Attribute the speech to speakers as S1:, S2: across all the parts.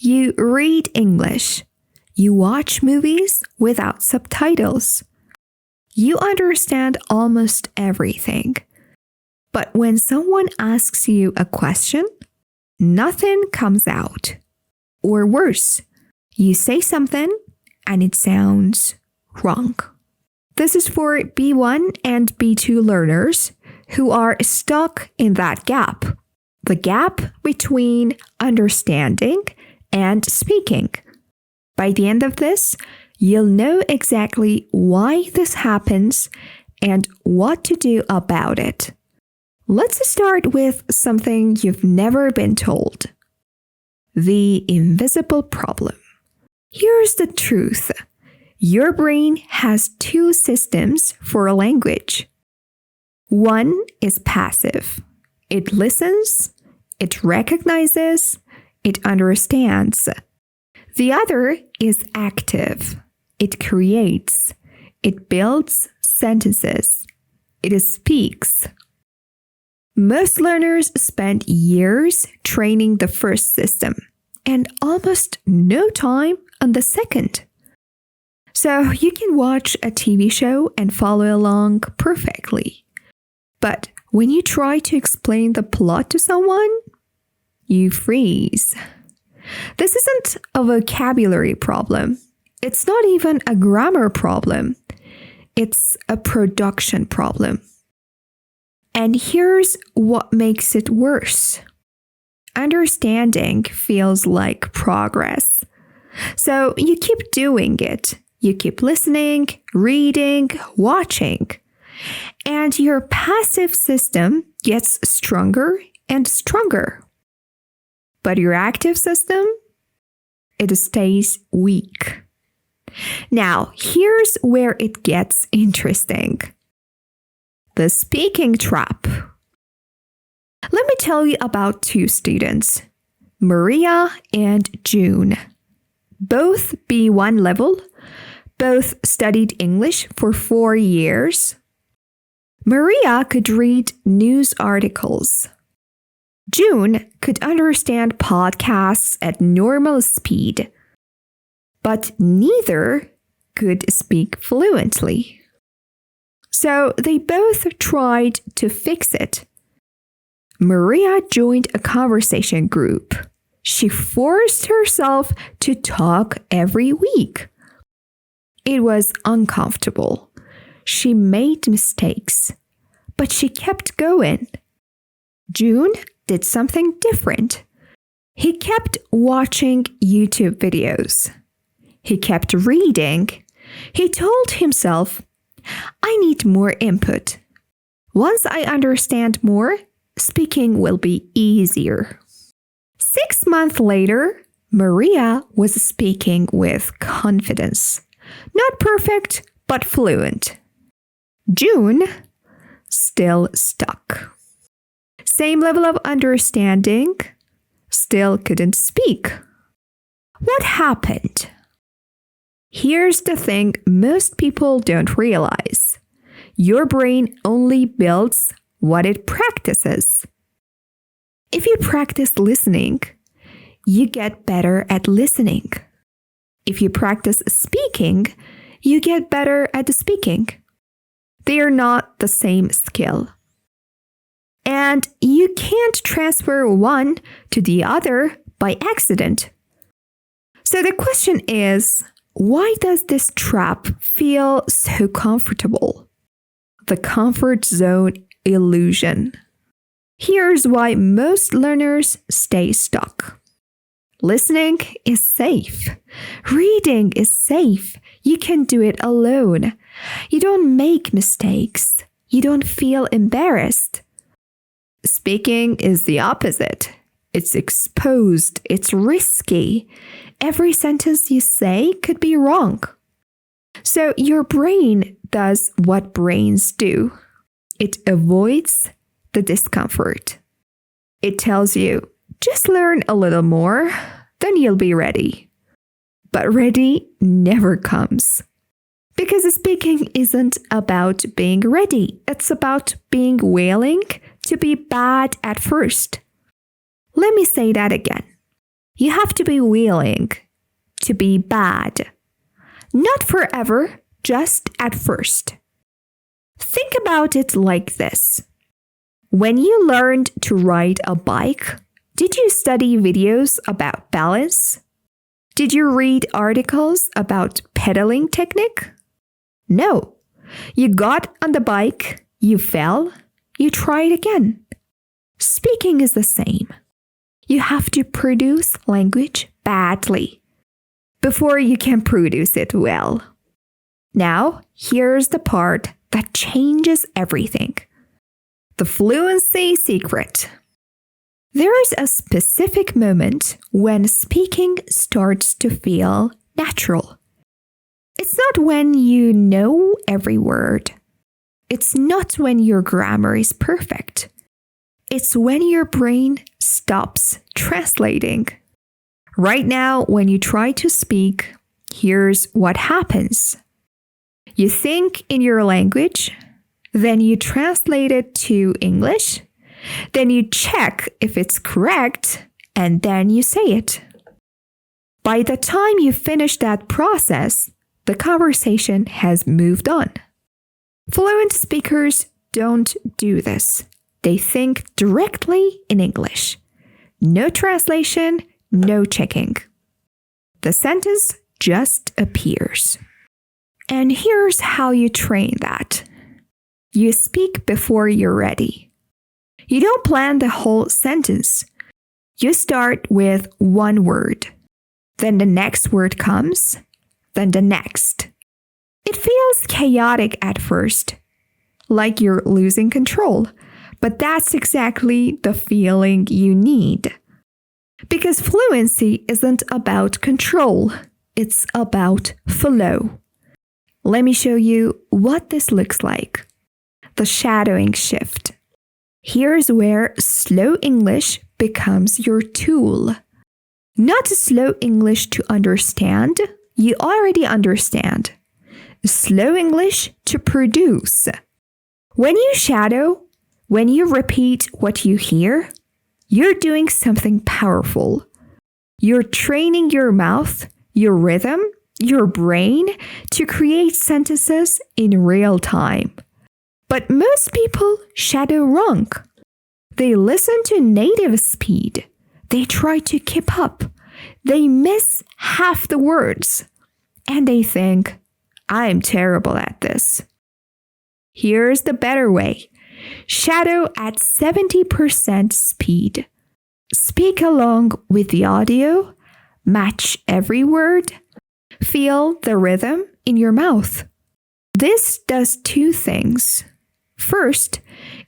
S1: You read English. You watch movies without subtitles. You understand almost everything. But when someone asks you a question, nothing comes out. Or worse, you say something and it sounds wrong. This is for B1 and B2 learners who are stuck in that gap. The gap between understanding and speaking. By the end of this, you'll know exactly why this happens and what to do about it. Let's start with something you've never been told. The invisible problem. Here's the truth. Your brain has two systems for a language. One is passive. It listens, it recognizes, it understands. The other is active. It creates, it builds sentences, it speaks. Most learners spend years training the first system and almost no time on the second. So you can watch a TV show and follow along perfectly. But when you try to explain the plot to someone, you freeze. This isn't a vocabulary problem. It's not even a grammar problem. It's a production problem. And here's what makes it worse. Understanding feels like progress. So you keep doing it. You keep listening, reading, watching. And your passive system gets stronger and stronger. But your active system, it stays weak. Now, here's where it gets interesting. The speaking trap. Let me tell you about two students, Maria and June. Both B1 level, both studied English for 4 years. Maria could read news articles. June could understand podcasts at normal speed. But neither could speak fluently. So they both tried to fix it. Maria joined a conversation group. She forced herself to talk every week. It was uncomfortable. She made mistakes, but she kept going. June did something different. He kept watching YouTube videos. He kept reading. He told himself, I need more input. Once I understand more, speaking will be easier. 6 months later, Maria was speaking with confidence. Not perfect, but fluent. June, still stuck. Same level of understanding, still couldn't speak. What happened? Here's the thing most people don't realize. Your brain only builds what it practices. If you practice listening, you get better at listening. If you practice speaking, you get better at speaking. They are not the same skill. And you can't transfer one to the other by accident. So the question is, why does this trap feel so comfortable? The comfort zone illusion. Here's why most learners stay stuck. Listening is safe. Reading is safe. You can do it alone. You don't make mistakes. You don't feel embarrassed. Speaking is the opposite. It's exposed. It's risky. Every sentence you say could be wrong. So your brain does what brains do. It avoids the discomfort. It tells you, just learn a little more, then you'll be ready. But ready never comes. Because speaking isn't about being ready. It's about being willing to be bad at first. Let me say that again. You have to be willing to be bad. Not forever, just at first. Think about it like this. When you learned to ride a bike, did you study videos about balance? Did you read articles about pedaling technique? No. You got on the bike, you fell, you tried again. Speaking is the same. You have to produce language badly before you can produce it well. Now, here's the part that changes everything. The fluency secret. There is a specific moment when speaking starts to feel natural. It's not when you know every word. It's not when your grammar is perfect. It's when your brain stops translating. Right now, when you try to speak, here's what happens. You think in your language, then you translate it to English, then you check if it's correct, and then you say it. By the time you finish that process, the conversation has moved on. Fluent speakers don't do this. They think directly in English. No translation, no checking. The sentence just appears. And here's how you train that. You speak before you're ready. You don't plan the whole sentence. You start with one word. Then the next word comes. Then the next. It feels chaotic at first, like you're losing control. But that's exactly the feeling you need. Because fluency isn't about control. It's about flow. Let me show you what this looks like. The shadowing shift. Here's where slow English becomes your tool. Not slow English to understand. You already understand. Slow English to produce. When you shadow, when you repeat what you hear, you're doing something powerful. You're training your mouth, your rhythm, your brain to create sentences in real time. But most people shadow wrong. They listen to native speed. They try to keep up. They miss half the words. And they think, I'm terrible at this. Here's the better way. Shadow at 70% speed. Speak along with the audio. Match every word. Feel the rhythm in your mouth. This does two things. First,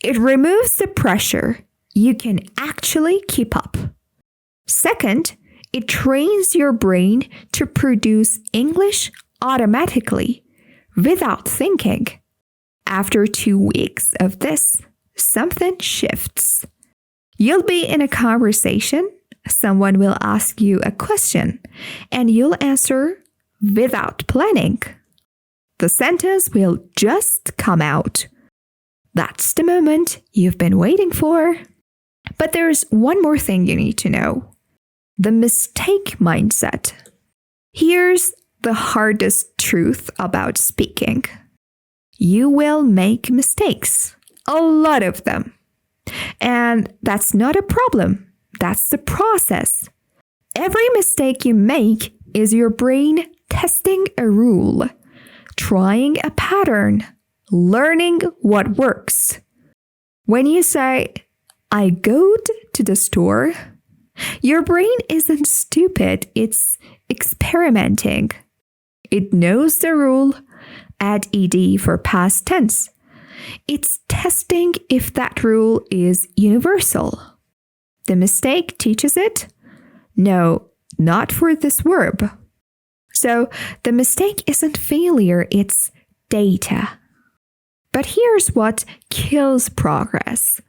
S1: it removes the pressure. You can actually keep up. Second, it trains your brain to produce English automatically, without thinking. After 2 weeks of this, something shifts. You'll be in a conversation, someone will ask you a question, and you'll answer without planning. The sentence will just come out. That's the moment you've been waiting for. But there's one more thing you need to know. The mistake mindset. Here's the hardest truth about speaking. You will make mistakes. A lot of them. And that's not a problem. That's the process. Every mistake you make is your brain testing a rule, trying a pattern, learning what works. When you say, I go to the store, your brain isn't stupid, it's experimenting. It knows the rule, add ed for past tense. It's testing if that rule is universal. The mistake teaches it? No, not for this verb. So the mistake isn't failure, it's data. But here's what kills progress.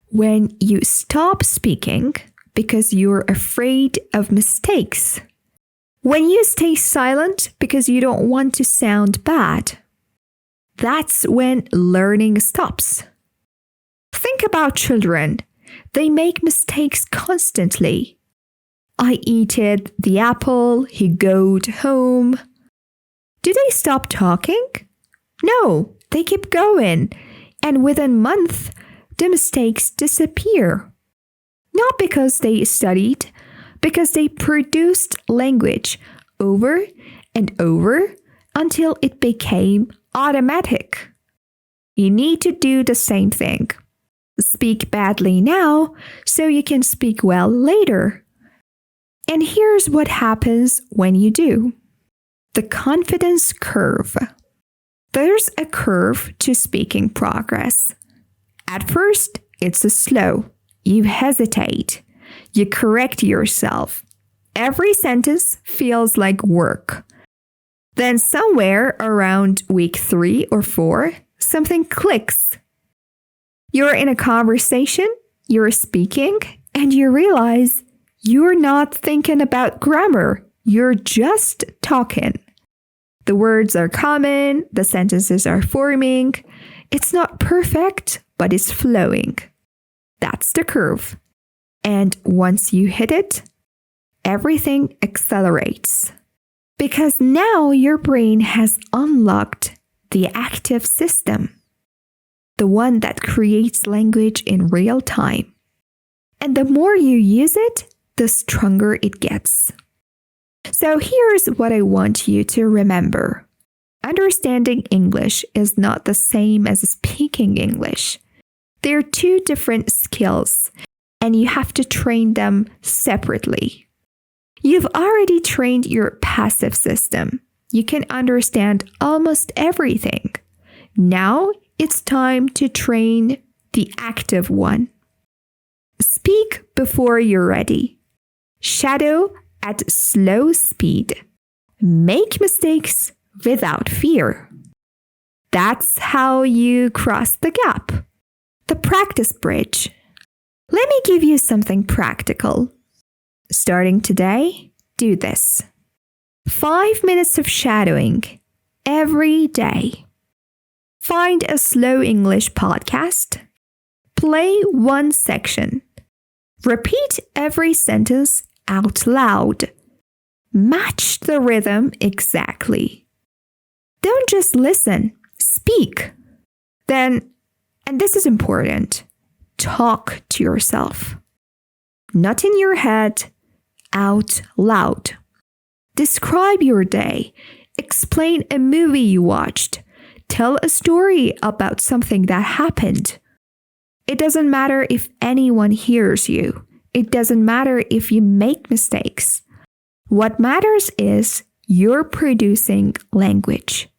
S1: When you stop speaking because you're afraid of mistakes. When you stay silent because you don't want to sound bad. That's when learning stops. Think about children. They make mistakes constantly. I eated the apple, he goed home. Do they stop talking? No, they keep going. And within a month, the mistakes disappear. Not because they studied, because they produced language over and over until it became automatic. You need to do the same thing. Speak badly now so you can speak well later. And here's what happens when you do. The confidence curve. There's a curve to speaking progress. At first, it's slow. You hesitate. You correct yourself. Every sentence feels like work. Then somewhere around week 3 or 4, something clicks. You're in a conversation, you're speaking, and you realize you're not thinking about grammar. You're just talking. The words are common, the sentences are forming. It's not perfect, but it's flowing. That's the curve. And once you hit it, everything accelerates. Because now your brain has unlocked the active system, the one that creates language in real time. And the more you use it, the stronger it gets. So here's what I want you to remember. Understanding English is not the same as speaking English. They're two different skills, and you have to train them separately. You've already trained your passive system. You can understand almost everything. Now it's time to train the active one. Speak before you're ready. Shadow at slow speed. Make mistakes without fear. That's how you cross the gap. The practice bridge. Let me give you something practical. Starting today, do this. 5 minutes of shadowing every day. Find a slow English podcast. Play one section. Repeat every sentence out loud. Match the rhythm exactly. Don't just listen, speak. Then, and this is important, talk to yourself. Not in your head, out loud. Describe your day. Explain a movie you watched. Tell a story about something that happened. It doesn't matter if anyone hears you. It doesn't matter if you make mistakes. What matters is you're producing language.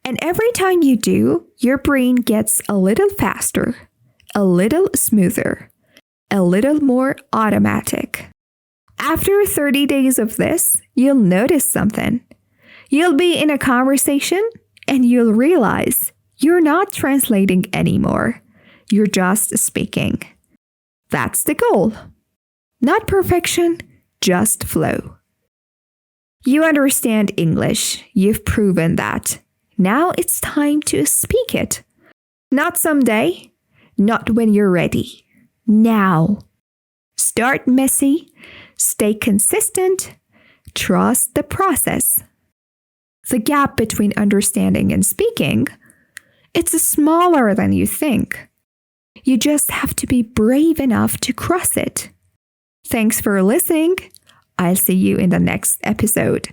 S1: And every time you do, your brain gets a little faster, a little smoother, a little more automatic. After 30 days of this, you'll notice something. You'll be in a conversation and you'll realize you're not translating anymore. You're just speaking. That's the goal. Not perfection, just flow. You understand English. You've proven that. Now it's time to speak it. Not someday, not when you're ready. Now. Start messy, stay consistent, trust the process. The gap between understanding and speaking, it's smaller than you think. You just have to be brave enough to cross it. Thanks for listening. I'll see you in the next episode.